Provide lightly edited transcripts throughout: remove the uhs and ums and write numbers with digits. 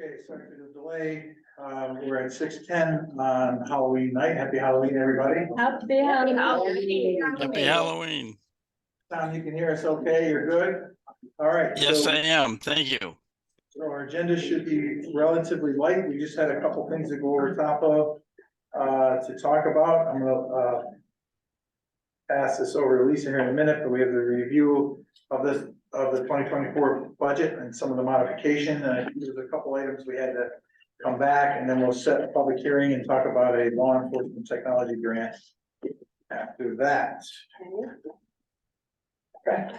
Okay, sorry for the delay. We're at 6:10 on Halloween night. Happy Halloween, everybody. Happy Halloween. Happy Halloween. Tom, you can hear us okay? You're good? All right. Yes, so I am. Thank you. our agenda should be relatively light. We just had a couple things to go over top of to talk about. I'm gonna pass this over to Lisa here in a minute, but we have the review of the 2024 budget and some of the modification. There's a couple items we had to come back, and then we'll set a public hearing and talk about a law enforcement technology grant after that. Okay.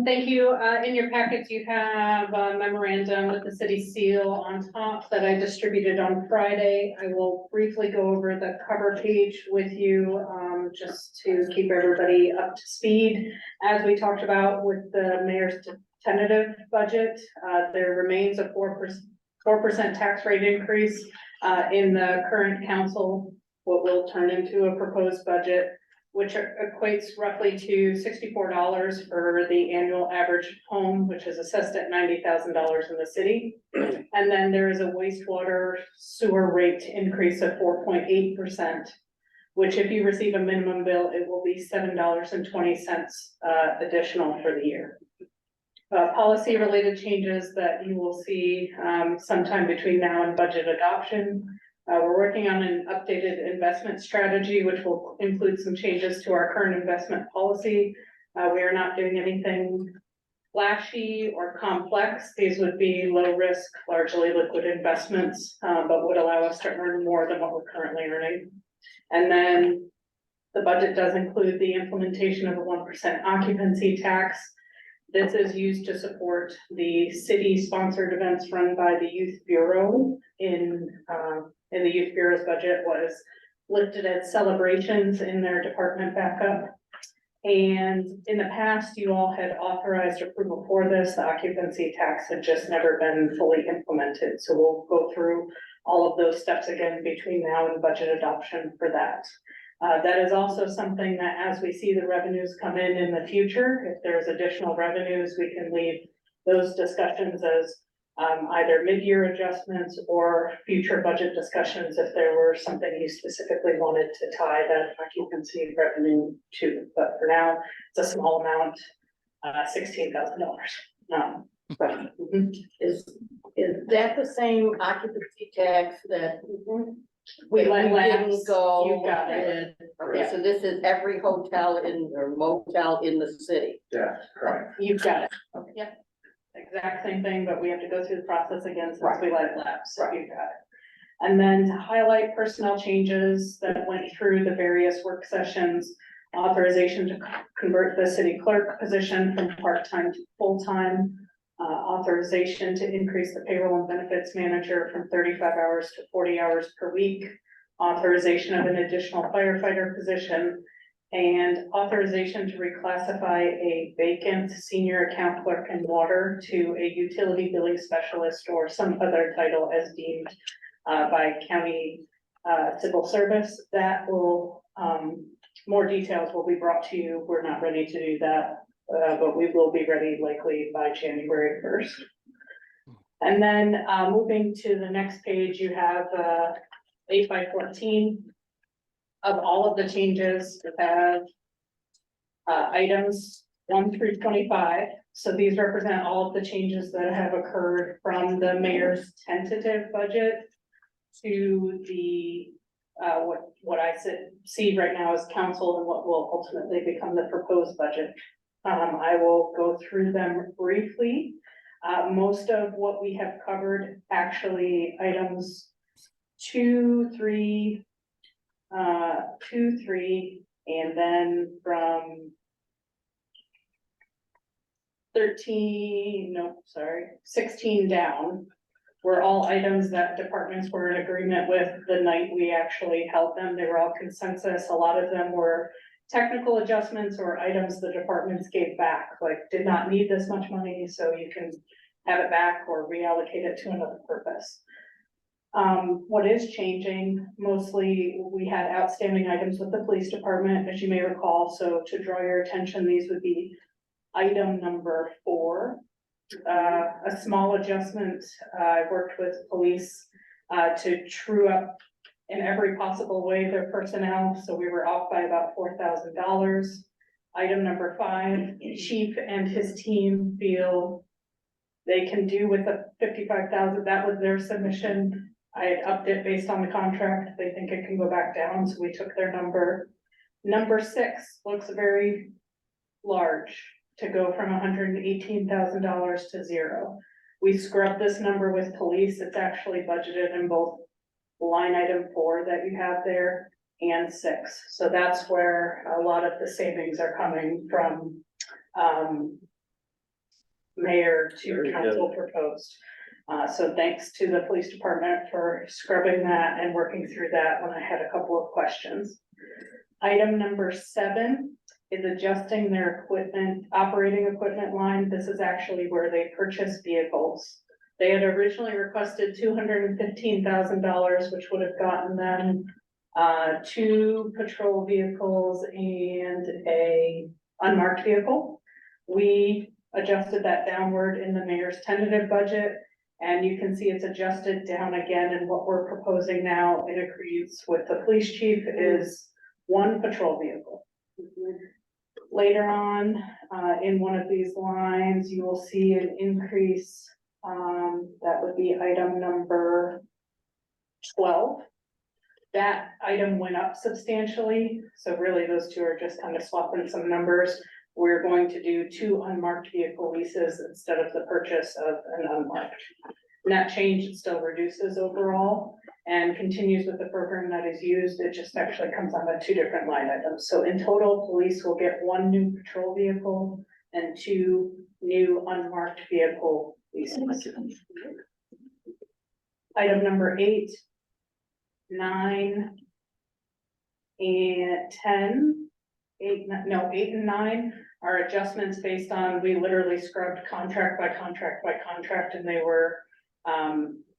Thank you. In your packets, you have a memorandum with the city seal on top that I distributed on Friday. I will briefly go over the cover page with you, just to keep everybody up to speed. As we talked about with the mayor's tentative budget, there remains a 4% tax rate increase in the current council, what will turn into a proposed budget, which equates roughly to $64 for the annual average home, which is assessed at $90,000 in the city. And then there is a wastewater sewer rate increase of 4.8%, which if you receive a minimum bill, it will be $7.20 additional for the year. Policy related changes that you will see sometime between now and budget adoption. We're working on an updated investment strategy, which will include some changes to our current investment policy. We are not doing anything flashy or complex. These would be low risk, largely liquid investments, but would allow us to earn more than what we're currently earning. And then the budget does include the implementation of a 1% occupancy tax. This is used to support the city sponsored events run by the Youth Bureau in the Youth Bureau's budget was listed as celebrations in their department backup. And in the past, you all had authorized approval for this. The occupancy tax had just never been fully implemented. So we'll go through all of those steps again between now and budget adoption for that. That is also something that as we see the revenues come in the future, if there's additional revenues, we can leave those discussions as either mid-year adjustments or future budget discussions if there were something you specifically wanted to tie that occupancy revenue to. But for now, it's a small amount, $16,000. Is that the same occupancy tax that We let didn't lapse? go? You got it. Okay, Yeah. so this is every hotel or motel in the city. Yeah, correct. You've got it. Yep. Exact same thing, but we have to go through the process again since we let it lapse. So you've got it. And then to highlight personnel changes that went through the various work sessions, authorization to convert the city clerk position from part-time to full-time, authorization to increase the payroll and benefits manager from 35 hours to 40 hours per week, authorization of an additional firefighter position, and authorization to reclassify a vacant senior account clerk in water to a utility billing specialist or some other title as deemed by county civil service. That will, more details will be brought to you. We're not ready to do that, but we will be ready likely by January 1st. And then moving to the next page, you have 8x14. Of all of the changes that have items 1 through 25. So these represent all of the changes that have occurred from the mayor's tentative budget to the what I see right now as council and what will ultimately become the proposed budget. I will go through them briefly. Most of what we have covered, actually items 2, 3, and then from 16 down were all items that departments were in agreement with the night we actually held them. They were all consensus. A lot of them were technical adjustments or items the departments gave back, like did not need this much money, so you can have it back or reallocate it to another purpose. What is changing, mostly we had outstanding items with the police department, as you may recall. So to draw your attention, these would be item number 4, a small adjustment. I worked with police to true up in every possible way their personnel, so we were off by about $4,000. Item number 5, chief and his team feel they can do with the 55,000, that was their submission. I had upped it based on the contract, they think it can go back down, so we took their number. Number 6 looks very large to go from $118,000 to 0. We scrubbed this number with police, it's actually budgeted in both line item 4 that you have there and 6. So that's where a lot of the savings are coming from, mayor to council proposed. So thanks to the police department for scrubbing that and working through that when I had a couple of questions. Item number 7 is adjusting their equipment, operating equipment line. This is actually where they purchase vehicles. They had originally requested $215,000, which would have gotten them 2 patrol vehicles and a unmarked vehicle. We adjusted that downward in the mayor's tentative budget, and you can see it's adjusted down again. And what we're proposing now, it agrees with the police chief, is 1 patrol vehicle. Later on, in one of these lines, you will see an increase. That would be item number 12. That item went up substantially, so really those two are just kind of swapping some numbers. We're going to do 2 unmarked vehicle leases instead of the purchase of an unmarked. And that change still reduces overall and continues with the program that is used. It just actually comes on to 2 different line items. So in total, police will get 1 new patrol vehicle and 2 new unmarked vehicle leases. Item number 8, 9, and 10. 8 and 9 are adjustments based on, we literally scrubbed contract by contract by contract, and they were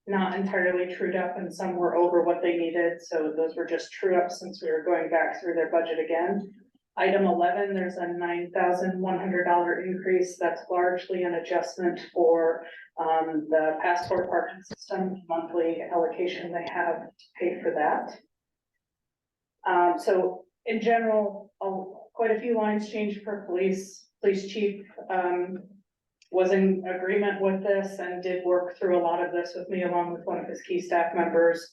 not entirely trued up, and some were over what they needed. So those were just true ups since we were going back through their budget again. Item 11, there's a $9,100 increase. That's largely an adjustment for the passport parking system, monthly allocation they have to pay for that. So in general, quite a few lines changed for police. Police chief was in agreement with this and did work through a lot of this with me, along with one of his key staff members,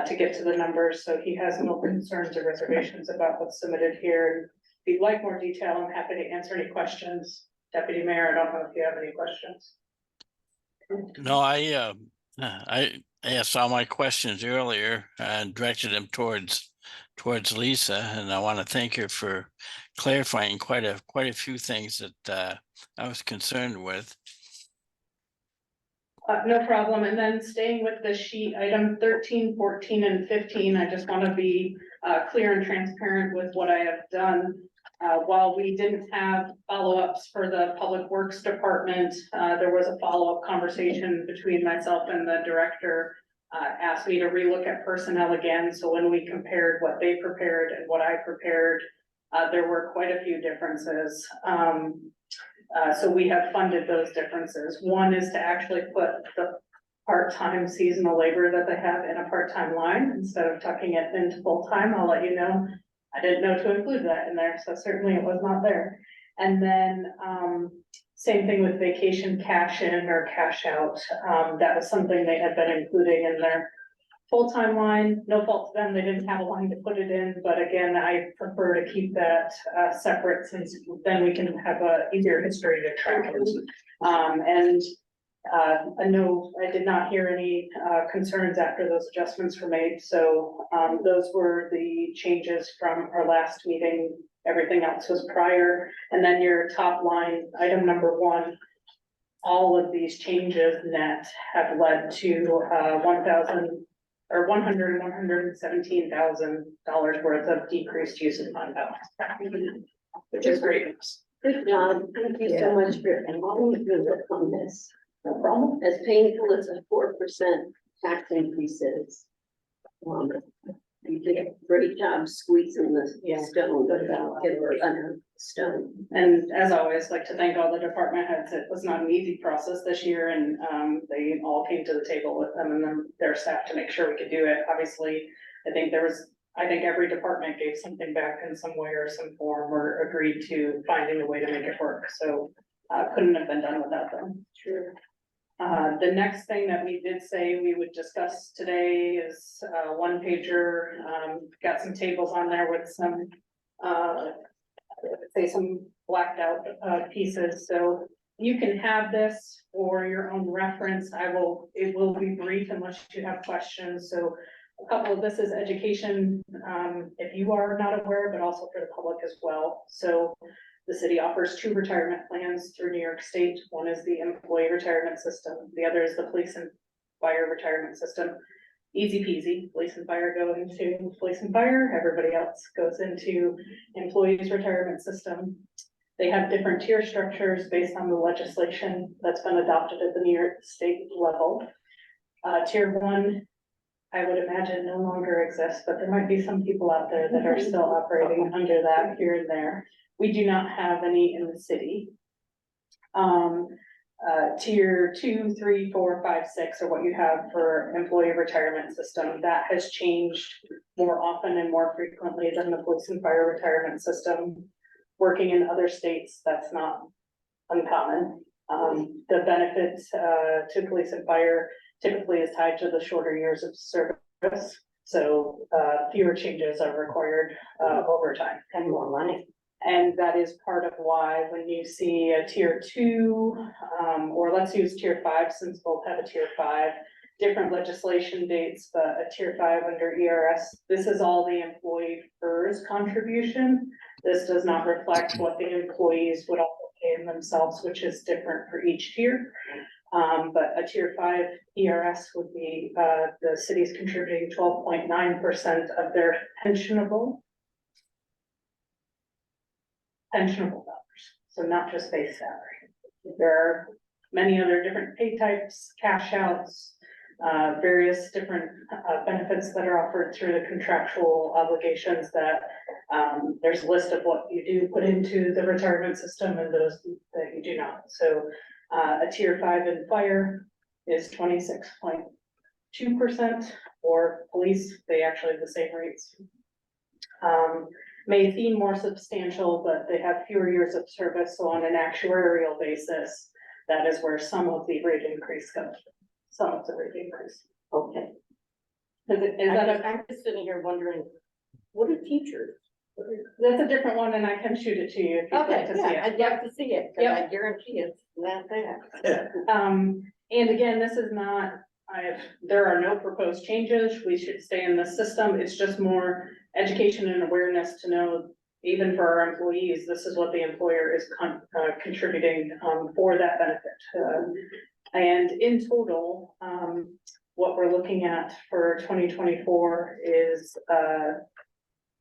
to get to the numbers. So he has no concerns or reservations about what's submitted here. If you'd like more detail, I'm happy to answer any questions. Deputy Mayor, I don't know if you have any questions. No, I asked all my questions earlier and directed them towards Lisa, and I want to thank her for clarifying quite a few things that I was concerned with. No problem. And then staying with the sheet, item 13, 14, and 15, I just want to be clear and transparent with what I have done. While we didn't have follow-ups for the Public Works Department, there was a follow-up conversation between myself and the director. Asked me to relook at personnel again. So when we compared what they prepared and what I prepared, there were quite a few differences. So we have funded those differences. One is to actually put the part-time seasonal labor that they have in a part-time line instead of tucking it into full-time. I'll let you know. I didn't know to include that in there, so certainly it was not there. And then same thing with vacation cash in or cash out. That was something they had been including in their full-time line. No fault to them, they didn't have a line to put it in, but again, I prefer to keep that separate, since then we can have a easier history to track it. No, I did not hear any concerns after those adjustments were made. So those were the changes from our last meeting. Everything else was prior. And then your top line, item number 1, all of these changes net have led to $117,000 worth of decreased use of fund balance, which is great news. Good job. Thank you so much for all of your work on this. No problem. As painful as a 4% tax increase is, You did a great job squeezing the Yeah. stone, but it was under stone. And as always, like to thank all the department heads. It was not an easy process this year and they all came to the table with them and their staff to make sure we could do it. Obviously, I think every department gave something back in some way or some form or agreed to finding a way to make it work. So couldn't have been done without them. Sure. The next thing that we did say we would discuss today is one pager, got some tables on there with some, say some blacked out pieces, so you can have this for your own reference. It will be brief unless you have questions, so a couple of this is education, if you are not aware, but also for the public as well. So the city offers 2 retirement plans through New York State. One is the employee retirement system. The other is the police and fire retirement system. Easy peasy, police and fire go into police and fire. Everybody else goes into employees retirement system. They have different tier structures based on the legislation that's been adopted at the New York State level. Tier 1, I would imagine no longer exists, but there might be some people out there that are still operating under that here and there. We do not have any in the city. Tier 2, 3, 4, 5, 6 are what you have for employee retirement system. That has changed more often and more frequently than the police and fire retirement system. Working in other states, that's not uncommon. The benefits to police and fire typically is tied to the shorter years of service. So fewer changes are required over time. And more money. And that is part of why when you see a tier 2, or let's use tier 5, since both have a tier 5, different legislation dates, but a tier 5 under ERS, this is all the employee FERS contribution. This does not reflect what the employees would also pay in themselves, which is different for each tier. But a tier 5 ERS would be, the city's contributing 12.9% of their pensionable dollars, so not just base salary. There are many other different pay types, cash outs, various different benefits that are offered through the contractual obligations that there's a list of what you do put into the retirement system and those that you do not. So a tier 5 in fire is 26.2%, or police, they actually have the same rates. May seem more substantial, but they have fewer years of service, so on an actuarial basis, that is where some of the rate increase comes from, some of the rate increase. Okay. I'm just sitting here wondering, what are teachers? that's a different one, and I can shoot it to you if you'd Okay, like to see yeah, it. I'd like to see it, because Yep. I guarantee it's not that. And again, this is not, there are no proposed changes, we should stay in the system, it's just more education and awareness to know, even for our employees, this is what the employer is contributing, for that benefit. And in total, what we're looking at for 2024 is,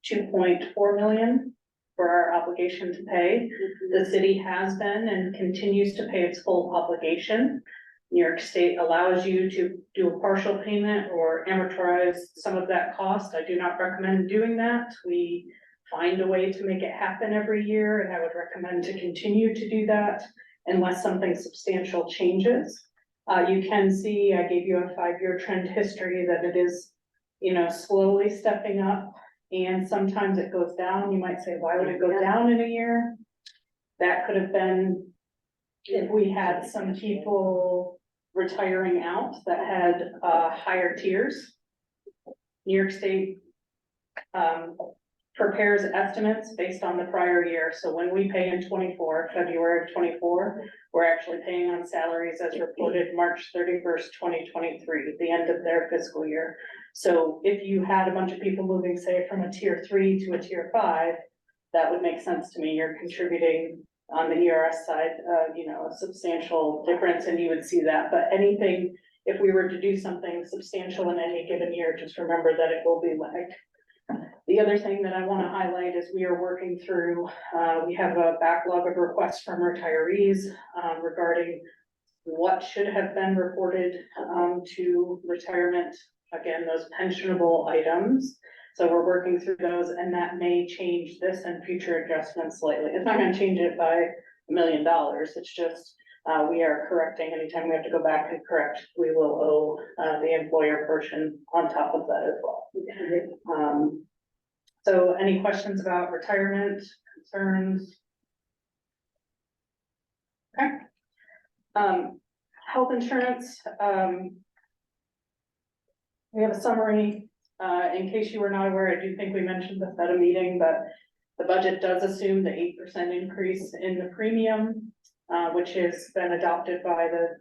2.4 million for our obligation to pay. The city has been and continues to pay its full obligation. New York State allows you to do a partial payment or amortize some of that cost. I do not recommend doing that. We find a way to make it happen every year, and I would recommend to continue to do that unless something substantial changes. You can see, I gave you a 5-year trend history that it is, slowly stepping up, and sometimes it goes down. You might say, why would it go down in a year? That could have been if we had some people retiring out that had higher tiers. New York State prepares estimates based on the prior year. So when we pay in February of 24, we're actually paying on salaries as reported March 31st, 2023, the end of their fiscal year. So if you had a bunch of people moving, say, from a tier 3 to a tier 5, that would make sense to me. You're contributing on the ERS side, a substantial difference, and you would see that. But anything, if we were to do something substantial in any given year, just remember that it will be lagged. The other thing that I want to highlight is we are working through, we have a backlog of requests from retirees regarding what should have been reported to retirement. Again, those pensionable items. So we're working through those, and that may change this and future adjustments slightly. It's not gonna change it by $1 million, it's just, we are correcting, anytime we have to go back and correct, we will owe, the employer portion on top of that as well. So any questions about retirement, concerns? Okay. Health insurance, we have a summary, in case you were not aware, I do think we mentioned this at a meeting, but the budget does assume the 8% increase in the premium, which has been adopted by the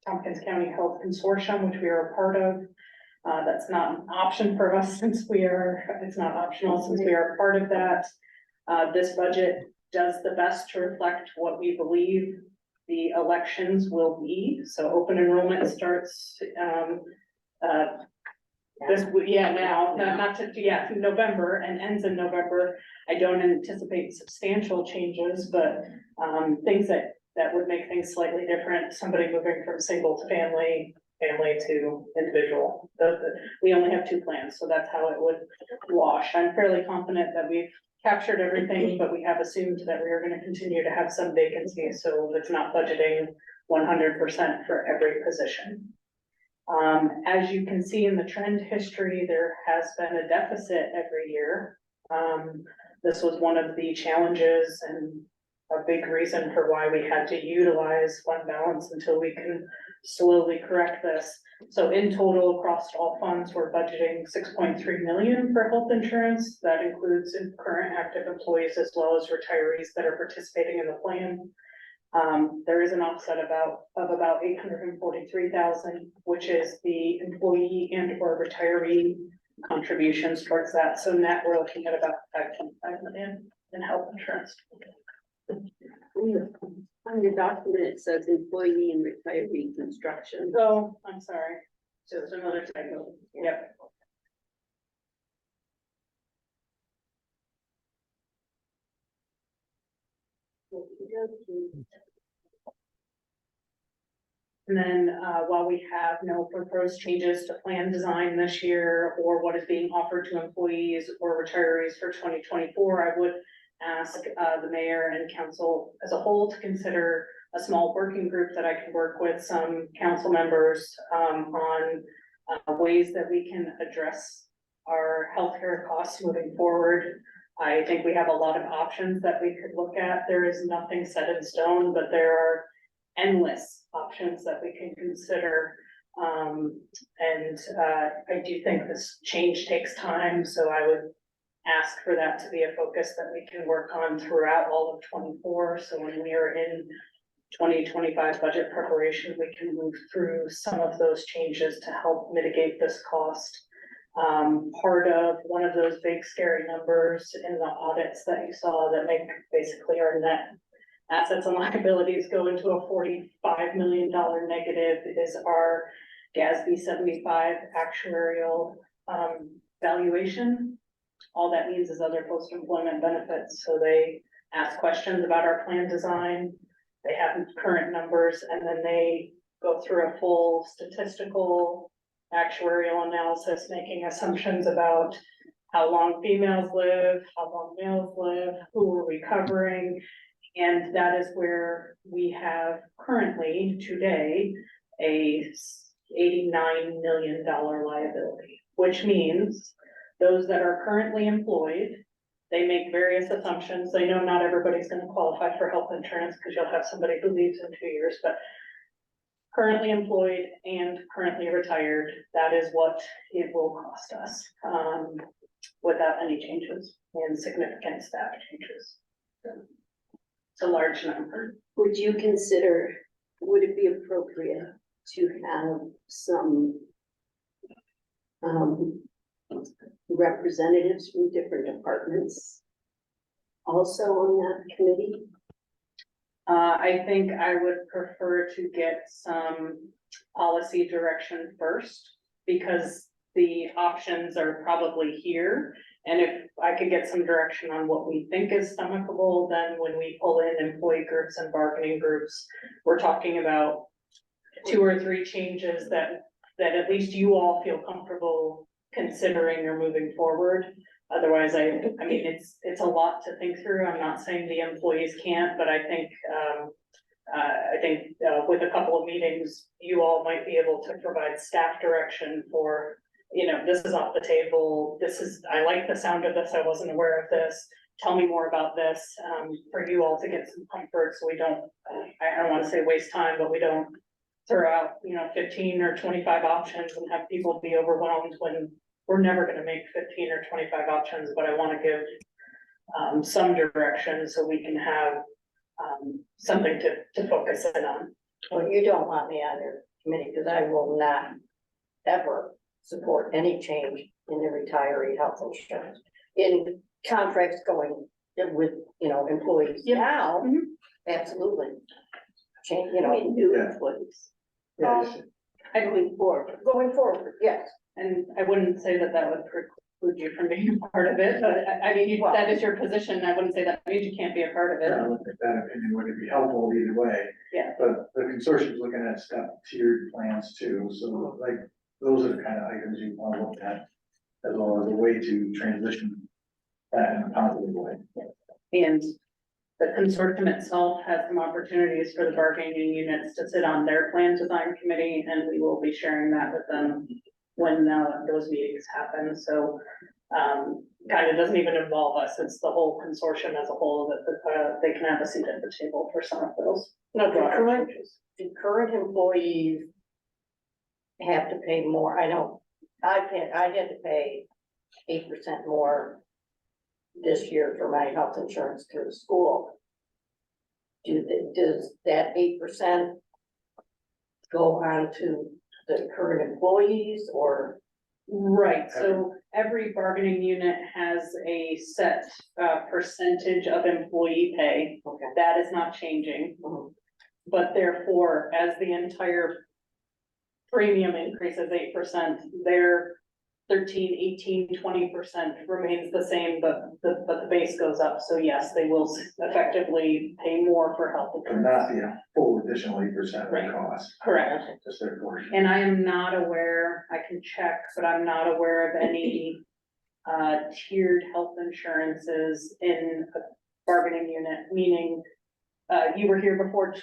Tompkins County Health Consortium, which we are a part of. That's not an option for us since it's not optional since we are a part of that. This budget does the best to reflect what we believe the elections will be. So open enrollment starts, November and ends in November. I don't anticipate substantial changes, but, things that would make things slightly different. Somebody moving from single to family to individual. We only have 2 plans, so that's how it would wash. I'm fairly confident that we've captured everything, but we have assumed that we are gonna continue to have some vacancies, so it's not budgeting 100% for every position. As you can see in the trend history, there has been a deficit every year. This was one of the challenges and a big reason for why we had to utilize fund balance until we can slowly correct this. So in total, across all funds, we're budgeting 6.3 million for health insurance. That includes current active employees as well as retirees that are participating in the plan. There is an offset of about 843,000, which is the employee and or retiree contributions towards that. So net, we're looking at about 5.5 million in health insurance. On your document, it says employee and retiree construction. Oh, I'm sorry. So it's another typo. Yep. And then, while we have no proposed changes to plan design this year or what is being offered to employees or retirees for 2024, I would ask the mayor and council as a whole to consider a small working group that I can work with some council members on ways that we can address our healthcare costs moving forward. I think we have a lot of options that we could look at. There is nothing set in stone, but there are endless options that we can consider. I do think this change takes time, so I would ask for that to be a focus that we can work on throughout all of 24. So when we are in 2025 budget preparation, we can move through some of those changes to help mitigate this cost. Part of one of those big scary numbers in the audits that you saw that make basically our net assets and liabilities go into a $45 million negative is our GASB 75 actuarial valuation. All that means is other post-employment benefits. So they ask questions about our plan design. They have current numbers, and then they go through a full statistical actuarial analysis, making assumptions about how long females live, how long males live, who are we covering. And that is where we have currently today a $89 million liability, which means those that are currently employed, they make various assumptions. They know not everybody's going to qualify for health insurance because you'll have somebody who leaves in 2 years, but currently employed and currently retired, that is what it will cost us without any changes and significant staff changes. So it's a large number. Would you consider, would it be appropriate to have some representatives from different departments also on that committee? I think I would prefer to get some policy direction first, because the options are probably here. And if I could get some direction on what we think is stomachable, then when we pull in employee groups and bargaining groups, we're talking about 2 or 3 changes that at least you all feel comfortable considering or moving forward. Otherwise, I mean, it's a lot to think through. I'm not saying the employees can't, but I think, with a couple of meetings, you all might be able to provide staff direction for, this is off the table. I like the sound of this. I wasn't aware of this. Tell me more about this, for you all to get some comfort, so we don't, I don't wanna say waste time, but we don't throw out, 15 or 25 options and have people be overwhelmed when we're never gonna make 15 or 25 options, but I wanna give some direction so we can have something to focus in on. Well, you don't want me on your committee, because I will not ever support any change in the retiree health insurance. In contracts going with, employees Yep. now, Mhm. absolutely. Change, I mean, new Yeah. employees. going forward, yes. And I wouldn't say that would preclude you from being a part of it, but I mean, that is your position. I wouldn't say that means you can't be a part of it. I don't think that opinion would be helpful either way. Yeah. But the consortium's looking at step tiered plans too, so like, those are the kind of items you want to look at. As well as a way to transition that in a positive way. And the consortium itself has some opportunities for the bargaining units to sit on their plan design committee, and we will be sharing that with them when those meetings happen. So kind of doesn't even involve us. It's the whole consortium as a whole that they can have a seat at the table for some of those. No, broader do current employees have to pay more? I know, I had to pay 8% more this year for my health insurance through the school. Does that 8% go on to the current employees, or? Right, so every bargaining unit has a set percentage of employee pay. Okay. That is not changing. Mhm. But therefore, as the entire premium increases 8%, their 13, 18, 20% remains the same, but the base goes up. So yes, they will effectively pay more for health But insurance. not the full additional 8% of Right. the cost, Correct. just their portion. And I am not aware, I can check, but I'm not aware of any tiered health insurances in a bargaining unit, meaning you were here before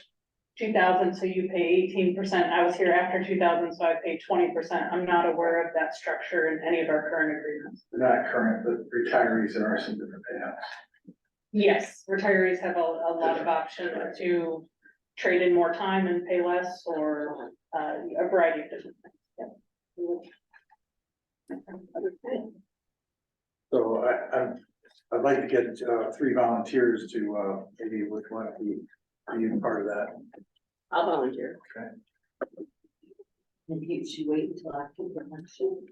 2000, so you pay 18%. I was here after 2000, so I pay 20%. I'm not aware of that structure in any of our current agreements. They're not current, but retirees, there are some different payouts. Yes, retirees have a lot of options to trade in more time and pay less, or a variety of different things. Yep. So I'd like to get 3 volunteers to maybe which one of you are even part of that. I'll volunteer. Okay. Maybe you should wait until after the election.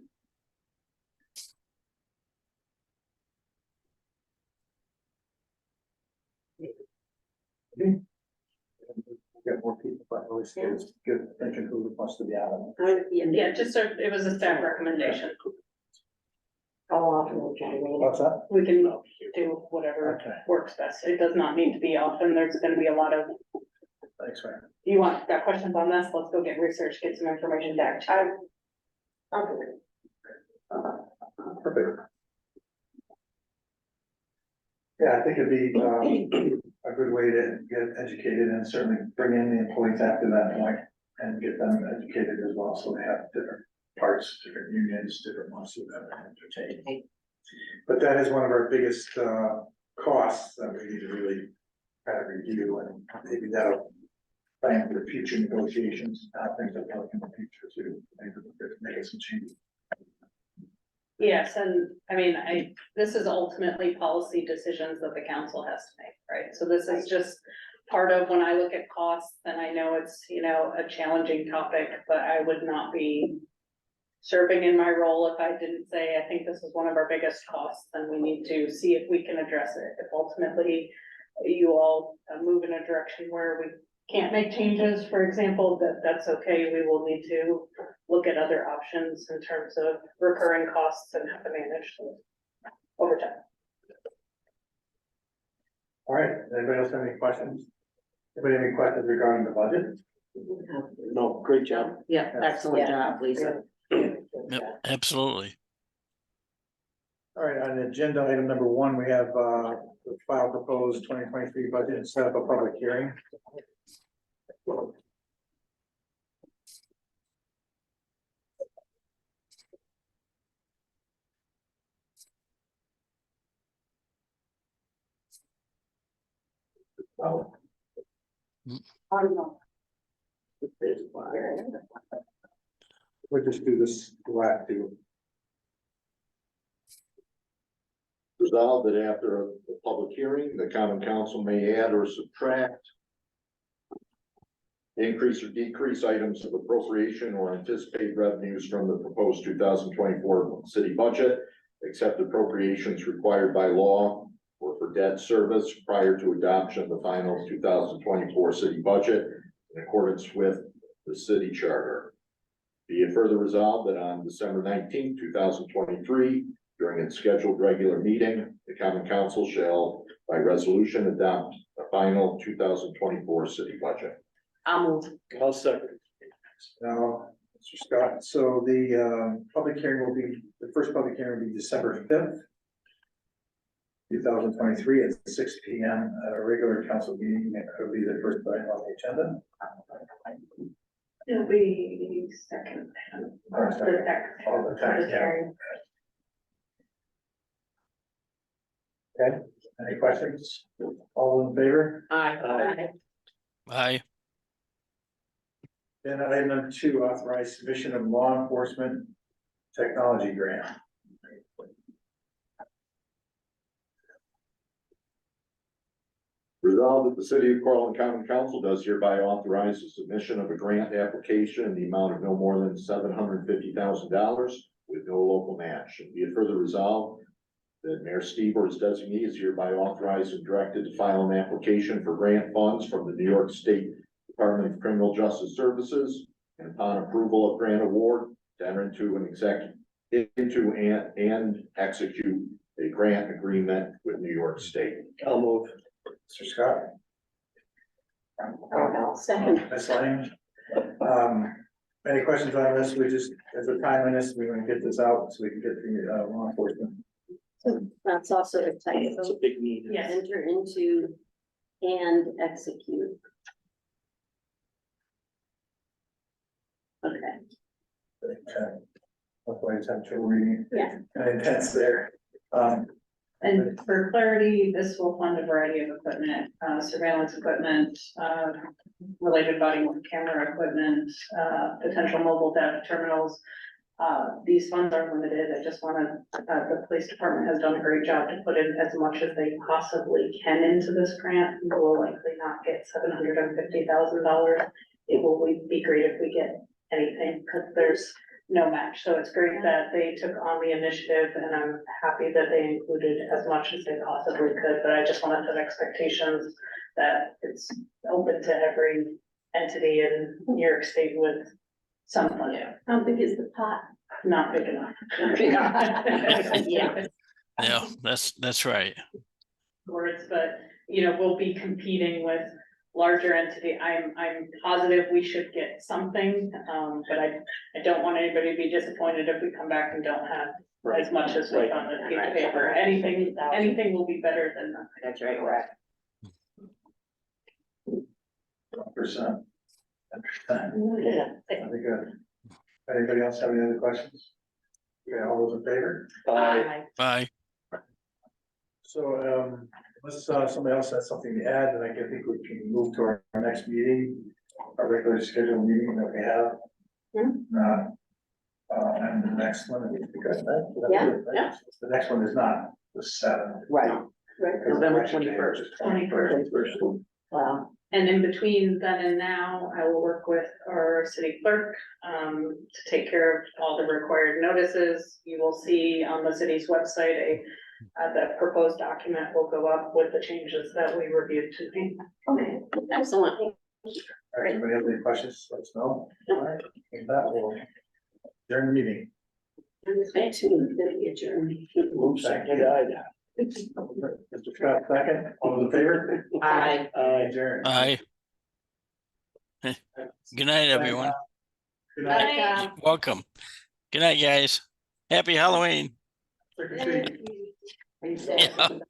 Get more people, but always it's good thinking who wants to be out of it. Yeah, it was a staff recommendation. how often would you meet? What's that? We can do whatever Okay, works best. It does not need to be often. There's gonna be a lot of, thanks, man. got questions on this? Let's go get research, get some information back. Perfect. Yeah, I think it'd be a good way to get educated and certainly bring in the employees after that point and get them educated as well, so they have different parts, different unions, different ones who have to entertain. But that is one of our biggest costs that we need to really kind of review, and maybe that'll plan for future negotiations, how things are going in the future too, maybe make some changes. Yes, and I mean, this is ultimately policy decisions that the council has to make, right? So this is just part of when I look at costs, and I know it's, a challenging topic, but I would not be serving in my role if I didn't say, I think this is one of our biggest costs, and we need to see if we can address it. If ultimately you all move in a direction where we can't make changes, for example, that's okay. We will need to look at other options in terms of recurring costs and how to manage those over time. All right, anybody else have any questions? Anybody have any questions regarding the budget? No, great job. Yeah, excellent Yeah. job, Lisa. Yep, absolutely. All right, on agenda item number one, we have, the file proposed 2023 budget and set up a public hearing. Oh. We'll just do this last two. Resolved that after the public hearing, the common council may add or subtract, increase or decrease items of appropriation or anticipate revenues from the proposed 2024 city budget, except appropriations required by law or for debt service prior to adoption of the final 2024 city budget in accordance with the city charter. Be it further resolved that on December 19, 2023, during its scheduled regular meeting, the common council shall by resolution adopt the final 2024 city budget. I'll move. I'll second. Now, Mr. Scott, so the public hearing will be, the first public hearing will be December 5th, 2023 at 6 p.m. at a regular council meeting. It'll be the first item on the agenda. It'll be second. Or second. Oh, the tax, yeah. Okay, any questions? All in favor? Aye. Aye. Then item number two, authorize submission of law enforcement technology grant. Resolved that the city of Portland Common Council does hereby authorize the submission of a grant application in the amount of no more than $750,000 with no local match. And be it further resolved that Mayor Steve or his designee is hereby authorized and directed to file an application for grant funds from the New York State Department of Criminal Justice Services, and upon approval of grant award, to enter into and execute a grant agreement with New York State. I'll move. Mr. Scott? Second. Ms. Lane? Any questions on this? We just, as a timeliness, we're gonna get this out so we can get the law enforcement. That's also a typo. It's a big need. Yes. Enter into and execute. Okay, Okay. Hopefully it's actual reading. Yeah. Intense there. And for clarity, this will fund a variety of equipment, surveillance equipment, related body worn camera equipment, potential mobile data terminals. These funds are limited. I just wanna, the police department has done a great job to put in as much as they possibly can into this grant. We will likely not get $750,000. It will be great if we get anything, because there's no match. So it's great that they took on the initiative, and I'm happy that they included as much as they possibly could, but I just want to set expectations that it's open to every entity in New York State with some funding. how big is the pot? Not big enough. Yeah. Yeah, that's right. Words, but, you know, we'll be competing with larger entity. I'm positive we should get something, but I don't want anybody to be disappointed if we come back and don't have as much as we found on the piece of paper. Anything will be better than nothing. That's right. 1%. Yeah. Very good. Anybody else have any other questions? Okay, all those in favor? Aye. Aye. So, unless somebody else has something to add, then I think we can move to our next meeting, our regular scheduled meeting that we have. And the next one, we got that. Yeah, yeah. The next one is not the 7th. Right. Right. November 21st. 21st. Wow. And in between then and now, I will work with our city clerk, to take care of all the required notices. You will see on the city's website, the proposed document will go up with the changes that we reviewed tonight. Okay, excellent. All right, anybody have any questions? Let us know. All right, with that, we'll adjourn the meeting. Thanks to the adjournment. Mr. Scott, second. All those in favor? Aye. Adjourn. Aye. Good night, everyone. Good night. Welcome. Good night, guys. Happy Halloween. Trick or treat. Are you sad?